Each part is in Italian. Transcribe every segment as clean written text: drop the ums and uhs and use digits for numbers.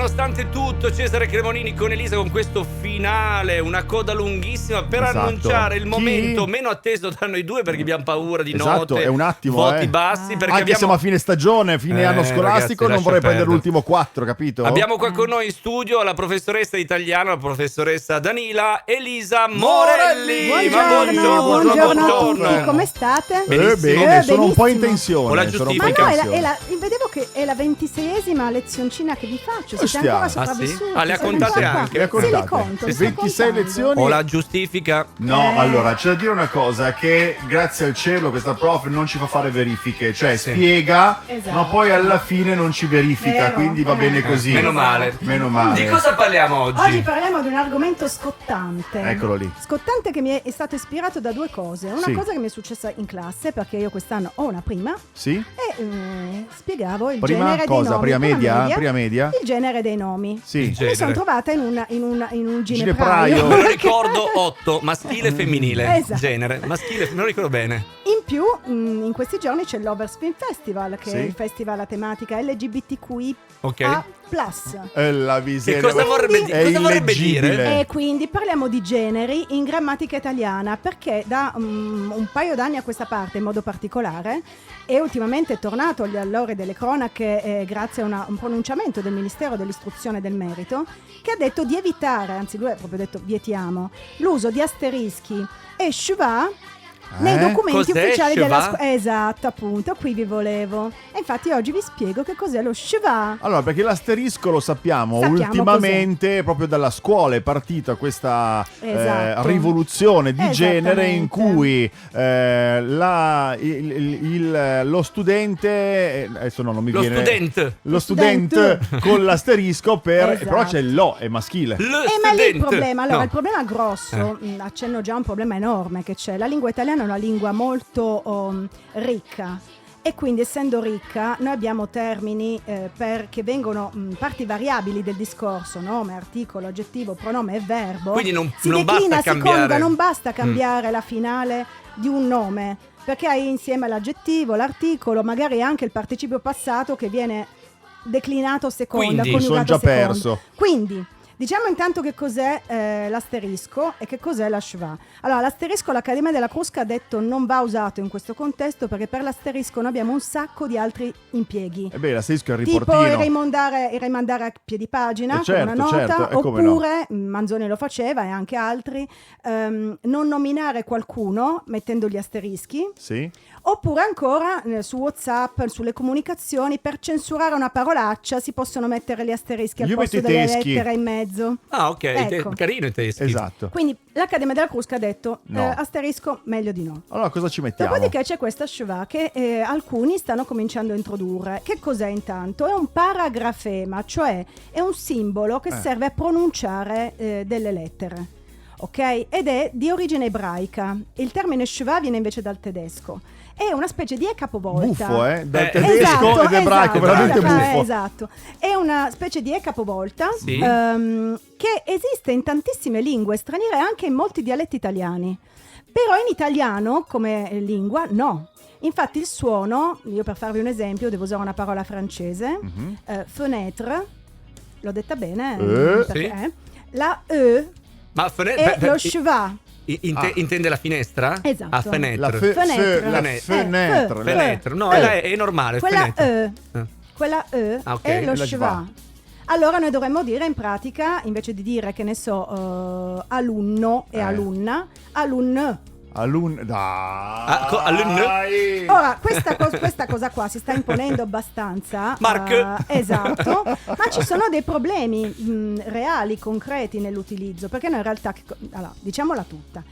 nonostante tutto, Cesare Cremonini con Elisa con questo finale, una coda lunghissima per annunciare il momento meno atteso da noi due, perché abbiamo paura di note. È un attimo, voti bassi, perché anche siamo a fine stagione, fine anno scolastico, ragazzi, non vorrei prendere l'ultimo 4, capito? Abbiamo qua con noi in studio la professoressa di italiano, la professoressa Danila Elisa Morelli. Buongiorno a tutti, come state? Bene, sono un po' in tensione. Con la giustifica. Vedevo che è la 26esima lezioncina che vi faccio. Siete ancora sopravvissuti. Le ha contate anche? Le contate. 26 lezioni. O la giustifica? No, allora c'è da dire una cosa, che grazie al cielo questa prof non ci fa fare verifiche, cioè spiega, ma poi alla fine non ci verifica, quindi va bene così. Meno male. Di cosa parliamo oggi? Oggi parliamo di un argomento scottante. Eccolo lì. Scottante, che mi è stato ispirato da due cose. Una cosa che mi è successa in classe, perché io quest'anno ho una prima. Sì. E spiegavo il Prima genere cosa? dei nomi. Prima media? Il genere dei nomi. Sì. Mi sono trovata in un ginepraio. Me lo ricordo 8, maschile e femminile. Esatto. Genere, maschile, me lo ricordo bene. In più, in questi giorni c'è l'Overs Film Festival, che è il festival a tematica LGBTQI+. La che cosa vorrebbe dire? E quindi parliamo di generi in grammatica italiana, perché da un paio d'anni a questa parte in modo particolare, e ultimamente è tornato agli allori delle cronache grazie a un pronunciamento del Ministero dell'Istruzione e del Merito, che ha detto di evitare, anzi lui ha proprio detto vietiamo, l'uso di asterischi e schwa nei documenti ufficiali della scuola. Esatto, appunto, qui vi volevo. E infatti oggi vi spiego che cos'è lo schwa. Allora, perché l'asterisco lo sappiamo ultimamente cos'è. Proprio dalla scuola è partita questa rivoluzione di genere in cui lo studente adesso non mi viene lo studente con l'asterisco però c'è è maschile. Ma lì il problema, il problema grosso, accenno già a un problema enorme che c'è. La lingua italiana è una lingua molto ricca, e quindi essendo ricca noi abbiamo termini che vengono parti variabili del discorso, nome, articolo, aggettivo, pronome e verbo. Quindi non declina basta a seconda, cambiare. non basta cambiare la finale di un nome, perché hai insieme l'aggettivo, l'articolo, magari anche il participio passato che viene declinato a seconda, quindi sono già perso. Quindi diciamo intanto che cos'è l'asterisco e che cos'è la schwa. Allora, l'asterisco l'Accademia della Crusca ha detto non va usato in questo contesto, perché per l'asterisco noi abbiamo un sacco di altri impieghi. L'asterisco è il tipo riportino. il rimandare a piedi pagina con una nota, oppure Manzoni lo faceva e anche altri, non nominare qualcuno mettendo gli asterischi. Sì. Oppure ancora su WhatsApp, sulle comunicazioni, per censurare una parolaccia si possono mettere gli asterischi al posto delle lettere in mezzo. Ah, ok, ecco. Carino i teschi. Esatto. Quindi l'Accademia della Crusca ha detto asterisco meglio di no. Allora cosa ci mettiamo? Dopodiché c'è questa schwa che alcuni stanno cominciando a introdurre. Che cos'è intanto? È un paragrafema, cioè è un simbolo che serve a pronunciare delle lettere. Ok? Ed è di origine ebraica. Il termine schwa viene invece dal tedesco. È una specie di capovolta. Buffo, dal tedesco ed ebraico, veramente buffo. Esatto. È una specie di capovolta sì. Che esiste in tantissime lingue straniere, anche in molti dialetti italiani. Però in italiano, come lingua, no. Infatti il suono, io per farvi un esempio devo usare una parola francese, fenêtre, l'ho detta bene? Perché, la E è lo schwa. Intende la finestra? Esatto. A fenetre. La fenetre. No, è normale. Quella E è lo schwa. Allora noi dovremmo dire in pratica, invece di dire, che ne so, alunno e alunna, alunne. Dai. Ora questa cosa qua si sta imponendo abbastanza. Mark. Esatto. Ma ci sono dei problemi reali, concreti nell'utilizzo, perché noi in realtà, allora, diciamola tutta,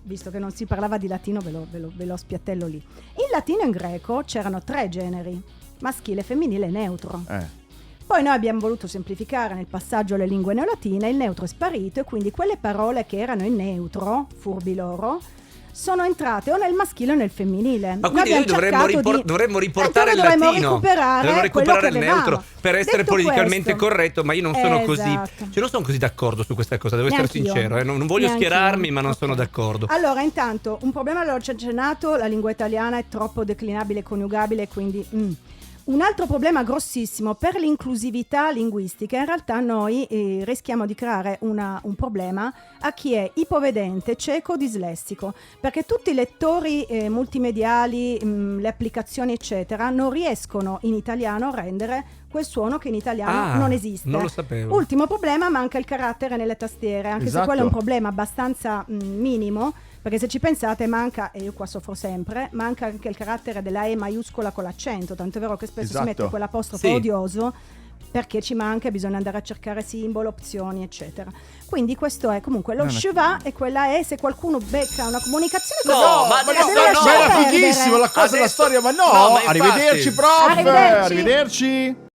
visto che non si parlava di latino, ve lo spiattello lì. In latino e in greco c'erano 3 generi: maschile, femminile e neutro. Poi noi abbiamo voluto semplificare nel passaggio alle lingue neolatine, il neutro è sparito, e quindi quelle parole che erano in neutro, furbi loro, sono entrate o nel maschile o nel femminile. Ma quindi noi dovremmo riportare il latino, dovremmo recuperare il neutro per essere politicamente corretto, ma io non sono così, non sono così d'accordo su questa cosa, devo essere sincero, non voglio schierarmi, ma non sono d'accordo. Allora, intanto, un problema l'ho accennato: la lingua italiana è troppo declinabile e coniugabile, quindi Un altro problema grossissimo per l'inclusività linguistica, in realtà noi rischiamo di creare un problema a chi è ipovedente, cieco o dislessico, perché tutti i lettori multimediali, le applicazioni eccetera, non riescono in italiano a rendere quel suono che in italiano non esiste. Non lo sapevo. Ultimo problema, manca il carattere nelle tastiere, anche se quello è un problema abbastanza minimo, perché se ci pensate manca, e io qua soffro sempre, manca anche il carattere della E maiuscola con l'accento, tanto è vero che spesso si mette quell'apostrofo odioso, perché ci manca, bisogna andare a cercare simbolo, opzioni eccetera. Quindi questo è comunque lo schwa e quella è, se qualcuno becca una comunicazione così, ma era fighissimo la cosa della storia, ma no, ma arrivederci prof, Arrivederci. arrivederci.